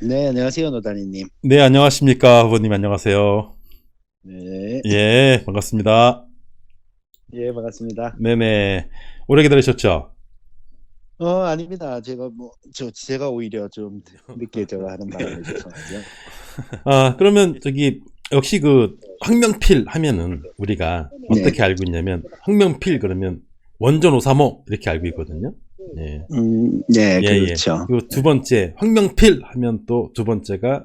네, 안녕하세요, 노다니님. 네, 안녕하십니까. 후보님, 안녕하세요. 네, 예, 반갑습니다. 예, 반갑습니다. 네네. 오래 기다리셨죠? 아닙니다. 제가 오히려 좀 늦게 제가 하는 바람에 죄송하죠. 아, 그러면 역시 황명필 하면은 우리가 네, 어떻게 알고 있냐면, 황명필 그러면 원전 오사모 이렇게 알고 있거든요. 예, 네, 예, 예. 그렇죠. 그리고 두 번째, 황명필 하면 또 두 번째가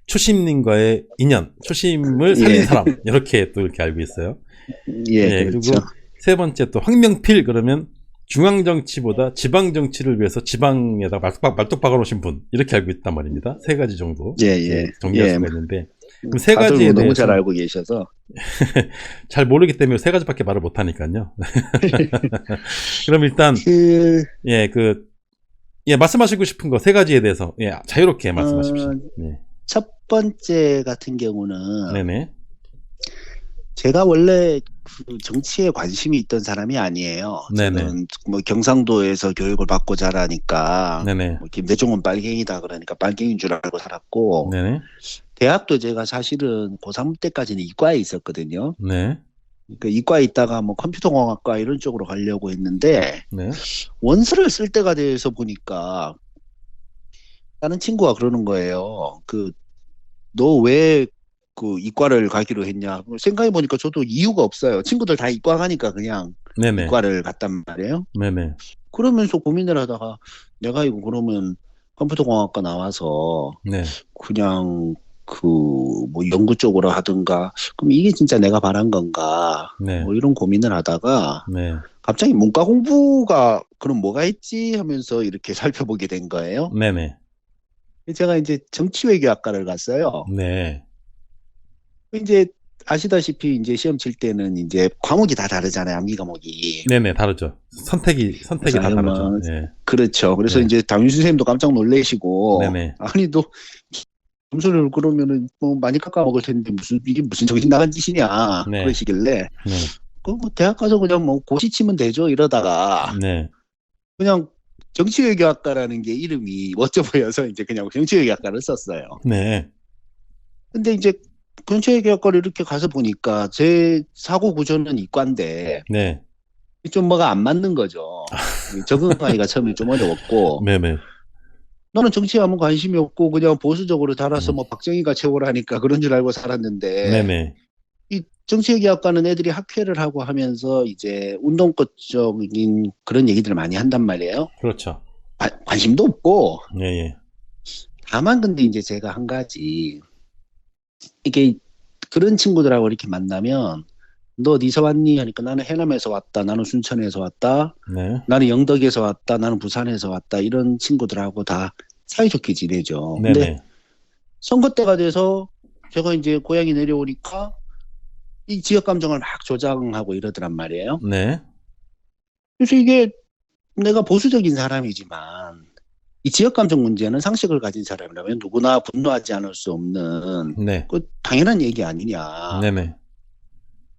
초심님과의 인연, 초심을 살린 예, 사람, 이렇게 또 이렇게 알고 있어요. 예, 예, 그렇죠. 그리고 세 번째 또 황명필 그러면 중앙 정치보다 지방 정치를 위해서 지방에다 말뚝 박아놓으신 분 이렇게 알고 있단 말입니다. 세 가지 정도 예, 이렇게 예, 정리할 예. 수가 있는데 그럼 세 다들 뭐 가지에 너무 잘 대해서 알고 계셔서. 잘 모르기 때문에 세 가지밖에 말을 못 하니까요. 그럼 일단 그, 예, 말씀하시고 싶은 거 세 가지에 대해서 자유롭게 말씀하십시오. 어, 네. 첫 번째 같은 경우는 네네. 제가 원래 그 정치에 관심이 있던 사람이 아니에요. 네네. 저는 뭐 경상도에서 교육을 받고 자라니까 네네. 뭐 김대중은 빨갱이다 그러니까 빨갱이인 줄 알고 살았고, 네네. 대학도 제가 사실은 고3 때까지는 이과에 있었거든요. 네. 그러니까 이과에 있다가 뭐 컴퓨터공학과 이런 쪽으로 가려고 했는데 네. 원서를 쓸 때가 돼서 보니까 다른 친구가 그러는 거예요. 너 왜 그 이과를 가기로 했냐? 생각해 보니까 저도 이유가 없어요. 친구들 다 이과 가니까 그냥 네네. 이과를 갔단 말이에요. 네네. 그러면서 고민을 하다가 내가 이거 그러면 컴퓨터공학과 나와서 네. 그냥 그 뭐 연구 쪽으로 하든가 그럼 이게 진짜 내가 바란 건가 네. 뭐 이런 고민을 하다가 네. 갑자기 문과 공부가 그럼 뭐가 있지 하면서 이렇게 살펴보게 된 거예요. 네네. 제가 이제 정치외교학과를 갔어요. 네. 이제 아시다시피 이제 시험 칠 때는 이제 과목이 다 다르잖아요. 암기 과목이. 네네, 다르죠. 선택이 그래서 다 아유 다르죠. 뭐 예. 그렇죠. 그래서 네. 이제 담임 선생님도 깜짝 놀래시고 네네. 아니 너 점수를 그러면은 뭐 많이 깎아 먹을 텐데 무슨 이게 무슨 정신 나간 짓이냐 네. 그러시길래 네. 그 뭐 대학 가서 그냥 뭐 고시 치면 되죠 이러다가 네. 그냥 정치외교학과라는 게 이름이 멋져 보여서 이제 그냥 정치외교학과를 썼어요. 네. 근데 이제 정치외교학과를 이렇게 가서 보니까 제 사고 구조는 이과인데 네. 좀 뭐가 안 맞는 거죠. 적응하기가 처음에 좀 어려웠고 네네. 나는 정치에 아무 관심이 없고 그냥 보수적으로 자라서 음. 뭐 박정희가 최고라니까 그런 줄 알고 살았는데 네네. 이 정치외교학과는 애들이 학회를 하고 하면서 이제 운동권적인 그런 얘기들을 많이 한단 말이에요. 그렇죠. 관심도 없고 예, 예. 다만 근데 이제 제가 한 가지 이게 그런 친구들하고 이렇게 만나면 너 어디서 왔니? 하니까 나는 해남에서 왔다. 나는 순천에서 왔다. 네. 나는 영덕에서 왔다. 나는 부산에서 왔다. 이런 친구들하고 다 사이좋게 지내죠. 근데 네네. 선거 때가 돼서 제가 이제 고향이 내려오니까 이 지역 감정을 막 조장하고 이러더란 말이에요. 네. 그래서 이게 내가 보수적인 사람이지만 이 지역 감정 문제는 상식을 가진 사람이라면 누구나 분노하지 않을 수 없는 네. 그 당연한 얘기 아니냐. 네네.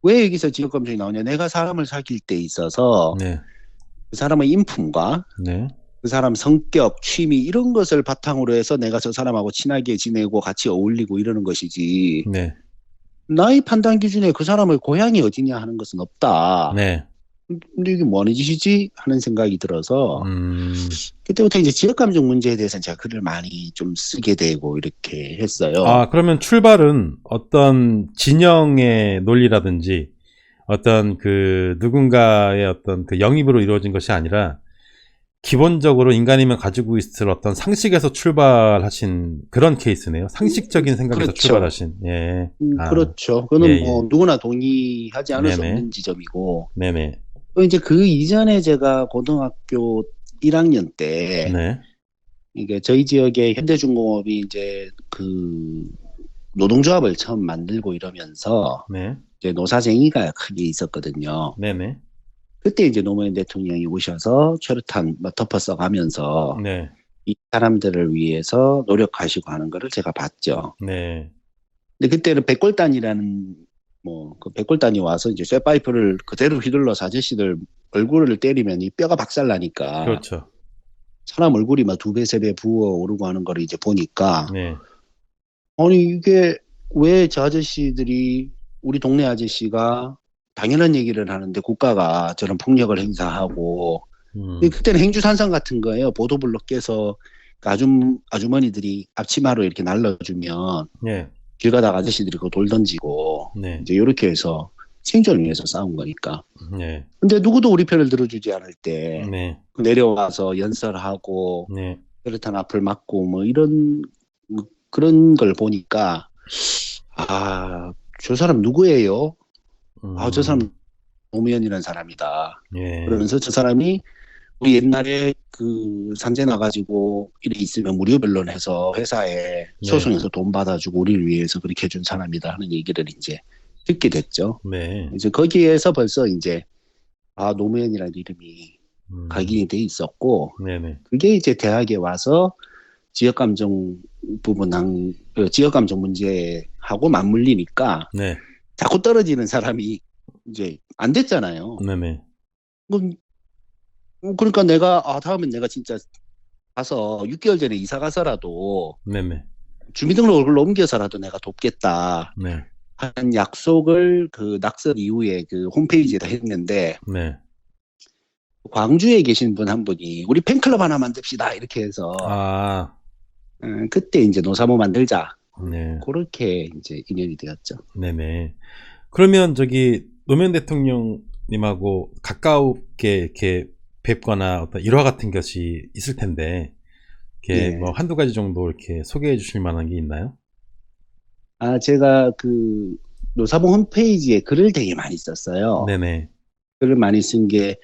왜 여기서 지역 감정이 나오냐? 내가 사람을 사귈 때 있어서 네. 그 사람의 인품과 네. 그 사람 성격, 취미 이런 것을 바탕으로 해서 내가 저 사람하고 친하게 지내고 같이 어울리고 이러는 것이지. 네. 나의 판단 기준에 그 사람의 고향이 어디냐 하는 것은 없다. 네. 근데 이게 뭐 하는 짓이지? 하는 생각이 들어서 음. 그때부터 이제 지역 감정 문제에 대해서는 제가 글을 많이 좀 쓰게 되고 이렇게 했어요. 아, 그러면 출발은 어떤 진영의 논리라든지 어떤 누군가의 어떤 영입으로 이루어진 것이 아니라 기본적으로 인간이면 가지고 있을 어떤 상식에서 출발하신 그런 케이스네요. 상식적인 생각에서 그렇죠. 출발하신. 예. 아, 그렇죠. 예, 그거는 뭐 예. 누구나 동의하지 않을 수 네네. 없는 지점이고 네네. 또 이제 그 이전에 제가 고등학교 1학년 때 네. 이게 저희 지역에 현대중공업이 이제 그 노동조합을 처음 만들고 이러면서 네. 이제 노사쟁의가 크게 있었거든요. 네네. 그때 이제 노무현 대통령이 오셔서 최루탄 뭐 덮어 써가면서 네. 이 사람들을 위해서 노력하시고 하는 거를 제가 봤죠. 네. 근데 그때는 백골단이라는 뭐 그 백골단이 와서 이제 쇠파이프를 그대로 휘둘러서 아저씨들 얼굴을 때리면 이 뼈가 박살나니까 그렇죠. 사람 얼굴이 막 2배, 3배 부어오르고 하는 걸 이제 보니까, 네. 아니, 이게 왜 저 아저씨들이, 우리 동네 아저씨가 당연한 얘기를 하는데 국가가 저런 폭력을 행사하고, 그때는 행주산성 같은 거예요. 보도블록 깨서 그 아주머니들이 앞치마로 이렇게 날라주면 네. 길 가다가 아저씨들이 그거 돌 던지고, 네. 이제 이렇게 해서 생존을 위해서 싸운 거니까. 네. 근데 누구도 우리 편을 들어주지 않을 때 네. 내려와서 연설하고 네. 혈탄 앞을 막고 뭐 이런 뭐 그런 걸 보니까 아, 저 사람 누구예요? 아, 저 사람 노무현이라는 사람이다. 예. 그러면서 저 사람이 우리 옛날에 그 산재 나가지고 이렇게 있으면 무료 변론해서 회사에 소송해서 돈 받아주고 우리를 위해서 그렇게 해준 사람이다 하는 얘기를 이제 듣게 됐죠. 네. 이제 거기에서 벌써 이제 아, 노무현이라는 이름이 각인이 돼 있었고, 네네. 그게 이제 대학에 와서 지역감정 지역감정 문제하고 맞물리니까 네. 자꾸 떨어지는 사람이 이제 안 됐잖아요. 네네. 그러니까 내가 다음엔 내가 진짜 가서 6개월 전에 이사 가서라도 네네. 주민등록을 옮겨서라도 내가 돕겠다. 네. 한 약속을 그 낙선 이후에 그 홈페이지에다 했는데 네. 광주에 계신 분 한 분이 우리 팬클럽 하나 만듭시다 이렇게 해서 그때 이제 노사모 만들자. 네. 그렇게 이제 인연이 되었죠. 네네. 그러면 저기 노무현 대통령님하고 가깝게 이렇게 뵙거나 어떤 일화 같은 것이 있을 텐데, 이렇게 예. 뭐 한두 가지 정도 이렇게 소개해 주실 만한 게 있나요? 제가 그 노사모 홈페이지에 글을 되게 많이 썼어요. 네네. 글을 많이 쓴 게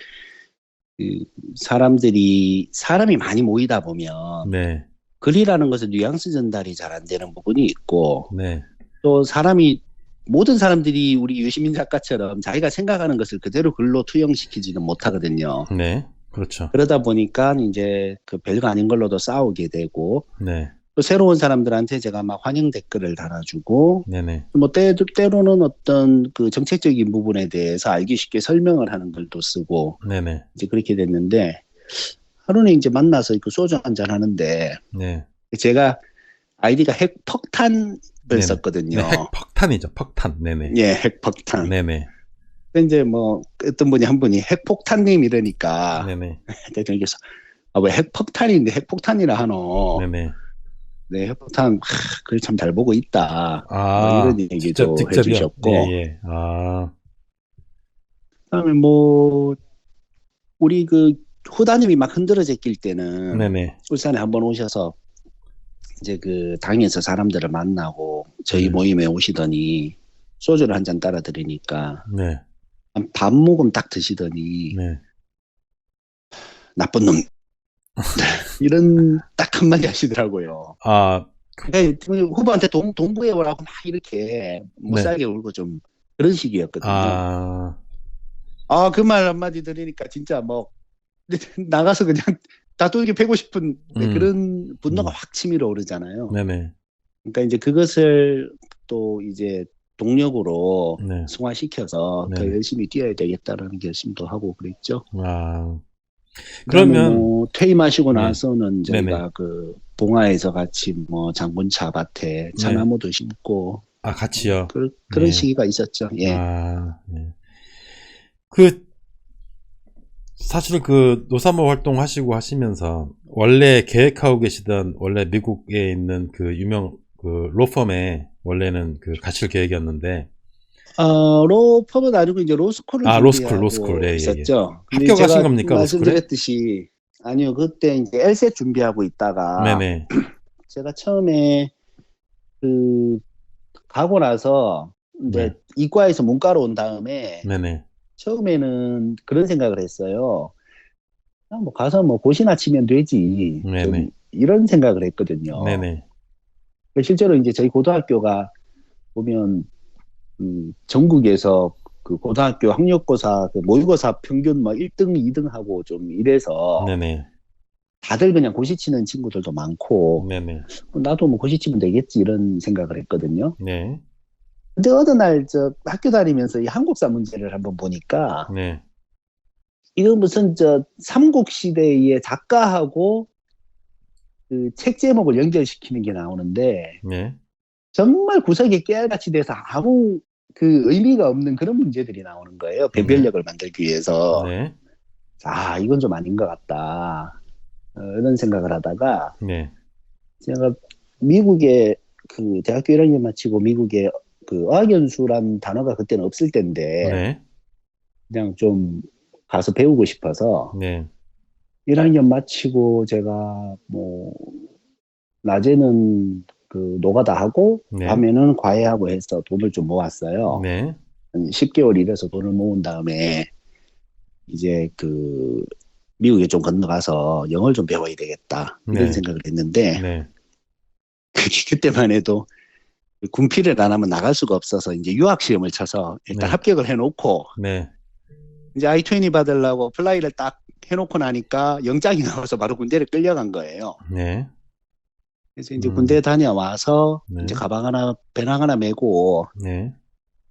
그 사람이 많이 모이다 보면 네. 글이라는 것은 뉘앙스 전달이 잘 안 되는 부분이 있고 네. 또 모든 사람들이 우리 유시민 작가처럼 자기가 생각하는 것을 그대로 글로 투영시키지는 못하거든요. 네. 그렇죠. 그러다 보니까 이제 그 별거 아닌 걸로도 싸우게 되고 네. 또 새로운 사람들한테 제가 막 환영 댓글을 달아주고 네네. 뭐 때로는 어떤 그 정책적인 부분에 대해서 알기 쉽게 설명을 하는 글도 쓰고 네네. 이제 그렇게 됐는데 하루는 이제 만나서 그 소주 한잔 하는데 네. 제가 아이디가 핵폭탄을 네네. 썼거든요. 네, 핵폭탄이죠. 폭탄. 네네. 예, 핵폭탄. 네네. 근데 이제 뭐 어떤 분이 한 분이 핵폭탄님 이러니까 네네. 대통령께서 왜 핵폭탄인데 핵폭탄이라 하노? 네네. 네, 핵폭탄 글 참 잘 보고 있다. 뭐 이런 얘기도 직접이요? 해주셨고. 예. 그다음에 뭐 우리 그 후다님이 막 흔들어져 낄 때는 네네. 울산에 한번 오셔서 이제 그 당에서 사람들을 만나고 저희 모임에 오시더니 소주를 한 잔 따라 드리니까 네. 밥 모금 딱 드시더니 네. 나쁜 놈 이런 딱 한마디 하시더라고요. 후보한테 동부해오라고 막 이렇게 못살게 울고 좀 그런 식이었거든요. 그 말 한마디 들으니까 진짜 뭐 나가서 그냥 다투기 패고 싶은 그런 분노가 확 치밀어 오르잖아요. 네네. 그러니까 이제 그것을 또 이제 동력으로 네. 승화시켜서 더 열심히 뛰어야 되겠다라는 결심도 하고 그랬죠. 그러면 뭐 퇴임하시고 나서는 저희가 네네. 그 봉화에서 같이 뭐 장군차 밭에 차나무도 심고 같이요. 그런 시기가 있었죠. 예. 사실 그 노사모 활동하시고 하시면서 원래 계획하고 계시던 원래 미국에 있는 그 유명 그 로펌에 원래는 그 가실 계획이었는데 로펌은 아니고 이제 로스쿨을 준비하고 예. 있었죠. 합격하신 겁니까? 말씀드렸듯이 아니요, 그때 이제 LSAT 준비하고 있다가 네네. 제가 처음에 그 가고 나서 이제 이과에서 문과로 온 다음에 네네. 처음에는 그런 생각을 했어요. 그냥 뭐 가서 뭐 고시나 치면 되지. 좀 이런 생각을 했거든요. 네네. 실제로 이제 저희 고등학교가 보면 전국에서 그 고등학교 학력고사 그 모의고사 평균 뭐 1등, 2등 하고 좀 이래서 네네. 다들 그냥 고시 치는 친구들도 많고 네네. 나도 뭐 고시 치면 되겠지 이런 생각을 했거든요. 네. 근데 어느 날 저 학교 다니면서 이 한국사 문제를 한번 보니까 이거 무슨 저 삼국시대의 작가하고 그 책 제목을 연결시키는 게 나오는데 네. 정말 구석에 깨알같이 돼서 아무 그 의미가 없는 그런 문제들이 나오는 거예요. 네. 변별력을 만들기 위해서. 네. 아, 이건 좀 아닌 것 같다. 이런 생각을 하다가 네. 제가 미국에 그 대학교 1학년 마치고 미국에 그 어학연수란 단어가 그때는 없을 때인데 네. 그냥 좀 가서 배우고 싶어서 네. 1학년 마치고 제가 뭐 낮에는 그 노가다 하고 네. 밤에는 과외하고 해서 돈을 좀 모았어요. 네. 한 10개월 일해서 돈을 모은 다음에 이제 그 미국에 좀 건너가서 영어를 좀 배워야 되겠다 이런 네. 생각을 했는데 네. 그때만 해도 군필을 안 하면 나갈 수가 없어서 이제 유학 시험을 쳐서 일단 네. 합격을 해놓고 네. 이제 I-20 받으려고 플라이를 딱 해놓고 나니까 영장이 나와서 바로 군대를 끌려간 거예요. 네. 그래서 이제 군대 다녀와서 네. 이제 가방 하나, 배낭 하나 메고 네.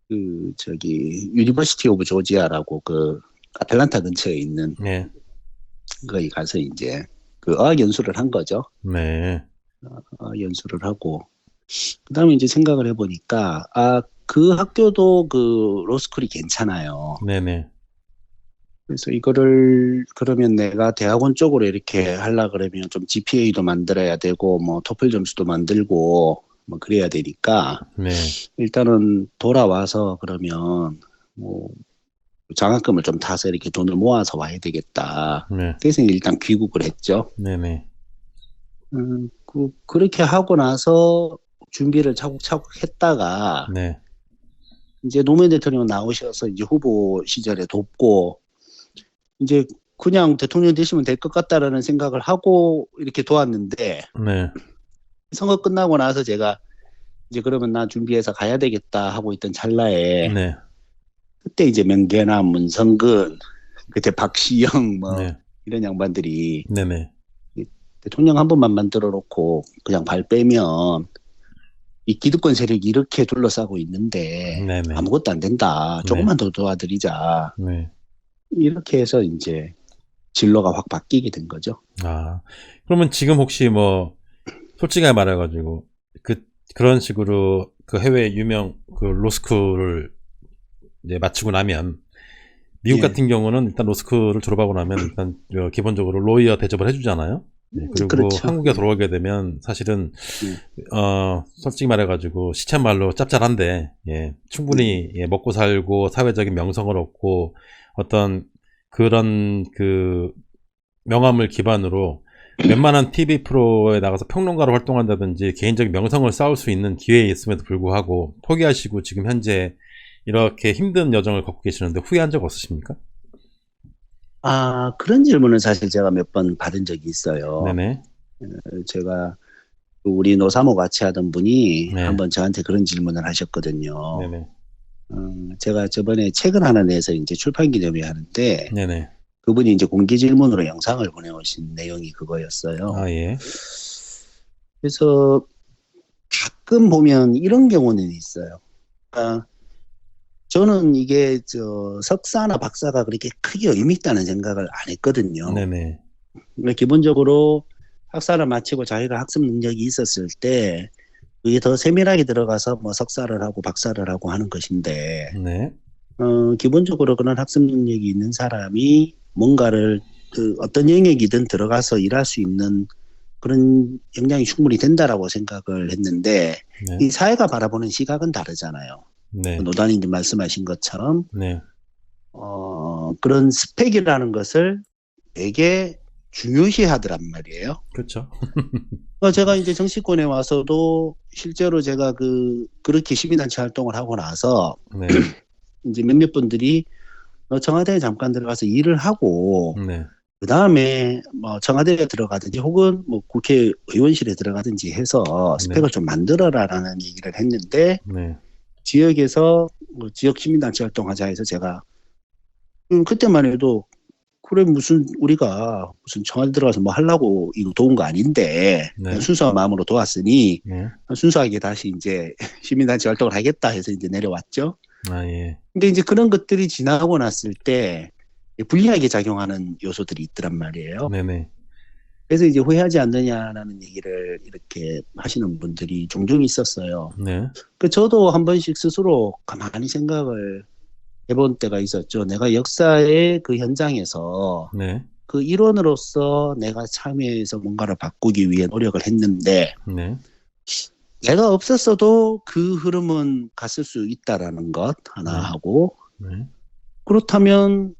그 저기 유니버시티 오브 조지아라고 그 아틀란타 근처에 있는 네. 거기 가서 이제 그 어학 연수를 한 거죠. 네. 연수를 하고 그다음에 이제 생각을 해보니까 그 학교도 그 로스쿨이 괜찮아요. 네네. 그래서 이거를 그러면 내가 대학원 쪽으로 이렇게 하려 그러면 좀 GPA도 만들어야 되고 뭐 토플 점수도 만들고 뭐 그래야 되니까 네. 일단은 돌아와서 그러면 뭐 장학금을 좀 타서 이렇게 돈을 모아서 와야 되겠다. 네. 그래서 일단 귀국을 했죠. 네네. 그렇게 하고 나서 준비를 차곡차곡 했다가 네. 이제 노무현 대통령 나오셔서 이제 후보 시절에 돕고 이제 그냥 대통령 되시면 될 것 같다라는 생각을 하고 이렇게 도왔는데 네. 선거 끝나고 나서 제가 이제 그러면 나 준비해서 가야 되겠다 하고 있던 찰나에 네. 그때 이제 명계남, 문성근, 그때 박시영 뭐 네. 이런 양반들이 네네. 대통령 한 번만 만들어 놓고 그냥 발 빼면 이 기득권 세력이 이렇게 둘러싸고 있는데 네네. 아무것도 안 된다. 조금만 더 도와드리자. 네. 이렇게 해서 이제 진로가 확 바뀌게 된 거죠. 아, 그러면 지금 혹시 뭐, 솔직하게 말해가지고, 그런 식으로 그 해외 유명 그 로스쿨을 이제 마치고 나면, 미국 예. 같은 경우는 일단 로스쿨을 졸업하고 나면 일단 기본적으로 로이어 대접을 해주잖아요. 네, 그리고 그렇죠. 한국에 돌아오게 되면 사실은 예. 솔직히 말해가지고 시쳇말로 짭짤한데 예, 충분히 예, 먹고 살고 사회적인 명성을 얻고 어떤 그런 그 명함을 기반으로 웬만한 TV 프로에 나가서 평론가로 활동한다든지 개인적인 명성을 쌓을 수 있는 기회에 있음에도 불구하고 포기하시고 지금 현재 이렇게 힘든 여정을 걷고 계시는데 후회한 적 없으십니까? 그런 질문을 사실 제가 몇 번 받은 적이 있어요. 네네. 제가 우리 노사모 같이 하던 분이 네. 한번 저한테 그런 질문을 하셨거든요. 네네. 제가 저번에 책을 하나 내서 이제 출판 기념회 하는데 네네. 그분이 이제 공개 질문으로 영상을 보내오신 내용이 그거였어요. 아, 예. 그래서 가끔 보면 이런 경우는 있어요. 저는 이게 석사나 박사가 그렇게 크게 의미 있다는 생각을 안 했거든요. 네네. 그러니까 기본적으로 학사를 마치고 자기가 학습 능력이 있었을 때 그게 더 세밀하게 들어가서 뭐 석사를 하고 박사를 하고 하는 것인데 네. 기본적으로 그런 학습 능력이 있는 사람이 뭔가를 어떤 영역이든 들어가서 일할 수 있는 그런 역량이 충분히 된다라고 생각을 했는데 네. 이 사회가 바라보는 시각은 다르잖아요. 네. 노단이님 말씀하신 것처럼 네. 그런 스펙이라는 것을 되게 중요시하더란 말이에요. 그렇죠. 제가 이제 정치권에 와서도 실제로 제가 그렇게 시민단체 활동을 하고 나서 네. 이제 몇몇 분들이 청와대에 잠깐 들어가서 일을 하고 네. 그 다음에 뭐 청와대에 들어가든지 혹은 뭐 국회의원실에 들어가든지 해서 스펙을 좀 만들어라라는 얘기를 했는데 네. 지역에서 뭐 지역 시민단체 활동하자 해서 제가 그때만 해도 그래 우리가 무슨 청와대 들어가서 뭐 하려고 이거 도운 거 아닌데 네. 순수한 마음으로 도왔으니 네. 순수하게 다시 이제 시민단체 활동을 하겠다 해서 이제 내려왔죠. 아, 예. 근데 이제 그런 것들이 지나고 났을 때 불리하게 작용하는 요소들이 있더란 말이에요. 네네. 그래서 이제 후회하지 않느냐라는 얘기를 이렇게 하시는 분들이 종종 있었어요. 네. 저도 한 번씩 스스로 가만히 생각을 해본 때가 있었죠. 내가 역사의 그 현장에서 네. 그 일원으로서 내가 참여해서 뭔가를 바꾸기 위해 노력을 했는데 네. 내가 없었어도 그 흐름은 갔을 수 있다라는 것 하나 네. 하고 네. 그렇다면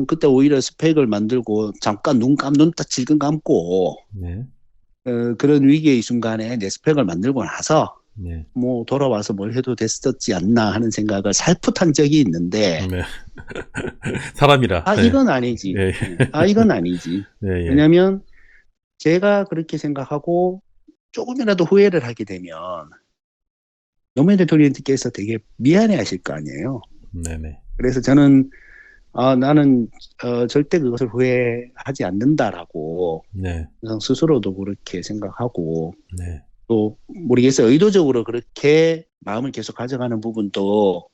그때 오히려 스펙을 만들고 잠깐 눈 딱 질끈 감고 네. 그런 위기의 순간에 내 스펙을 만들고 나서 네. 뭐 돌아와서 뭘 해도 됐었지 않나 하는 생각을 살풋 한 적이 있는데 네. 사람이라. 네. 이건 아니지. 예. 이건 아니지. 예, 예. 왜냐하면 제가 그렇게 생각하고 조금이라도 후회를 하게 되면 노무현 대통령께서 되게 미안해 하실 거 아니에요. 네네. 그래서 저는 나는 절대 그것을 후회하지 않는다라고 네. 스스로도 그렇게 생각하고 네. 또 모르겠어요. 의도적으로 그렇게 마음을 계속 가져가는 부분도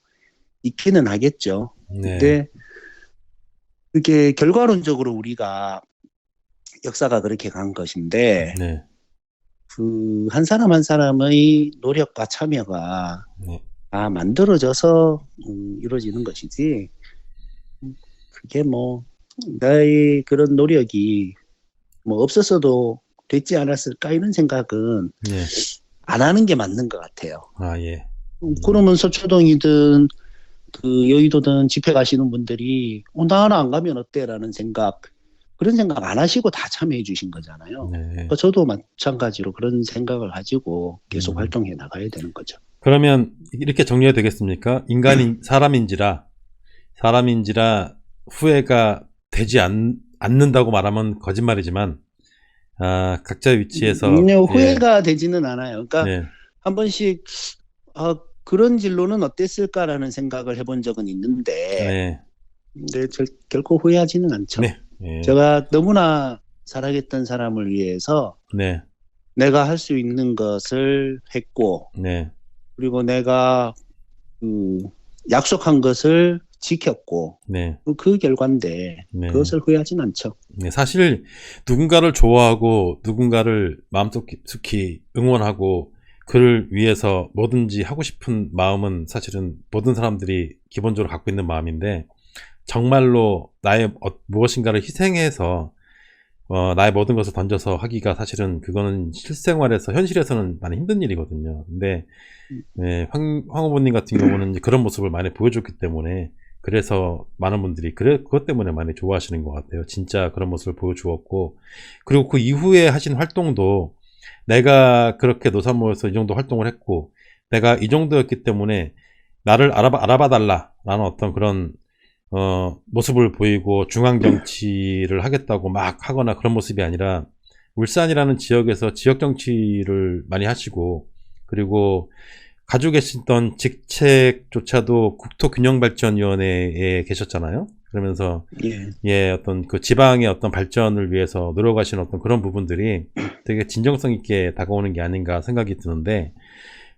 있기는 하겠죠. 네. 근데 그게 결과론적으로 우리가 역사가 그렇게 간 것인데 네. 그 한 사람 한 사람의 노력과 참여가 네. 다 만들어져서 이루어지는 것이지 그게 뭐 나의 그런 노력이 뭐 없었어도 됐지 않았을까 이런 생각은 네. 안 하는 게 맞는 것 같아요. 예. 그러면 서초동이든 그 여의도든 집회 가시는 분들이 나 하나 안 가면 어때라는 생각 그런 생각 안 하시고 다 참여해 주신 거잖아요. 네. 그러니까 저도 마찬가지로 그런 생각을 가지고 계속 활동해 나가야 되는 거죠. 그러면 이렇게 정리해도 되겠습니까? 사람인지라 후회가 되지 않는다고 말하면 거짓말이지만, 각자의 위치에서. 후회가 되지는 않아요. 그러니까 네. 한 번씩 그런 진로는 어땠을까라는 생각을 해본 적은 있는데, 네. 근데 결코 후회하지는 않죠. 네. 네. 제가 너무나 사랑했던 사람을 위해서 네. 내가 할 수 있는 것을 했고, 네. 그리고 내가 약속한 것을 지켰고, 네. 그 결과인데 네. 그것을 후회하진 않죠. 네, 사실 누군가를 좋아하고 누군가를 마음속 깊이 응원하고 그를 위해서 뭐든지 하고 싶은 마음은 사실은 모든 사람들이 기본적으로 갖고 있는 마음인데, 정말로 나의 무엇인가를 희생해서 나의 모든 것을 던져서 하기가 사실은 그거는 실생활에서 현실에서는 많이 힘든 일이거든요. 근데 네, 황 후보님 같은 경우는 이제 그런 모습을 많이 보여줬기 때문에, 그래서 많은 분들이 그것 때문에 많이 좋아하시는 것 같아요. 진짜 그런 모습을 보여주었고, 그리고 그 이후에 하신 활동도 내가 그렇게 노사모에서 이 정도 활동을 했고 내가 이 정도였기 때문에 나를 알아봐 달라라는 어떤 그런 모습을 보이고 중앙정치를 하겠다고 막 하거나 그런 모습이 아니라, 울산이라는 지역에서 지역 정치를 많이 하시고, 그리고 가지고 계시던 직책조차도 국토균형발전위원회에 계셨잖아요. 그러면서 어떤 그 지방의 어떤 발전을 위해서 노력하시는 어떤 그런 부분들이 되게 진정성 있게 다가오는 게 아닌가 생각이 드는데,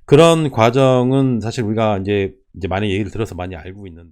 그런 과정은 사실 우리가 이제 많이 얘기를 들어서 많이 알고 있는데.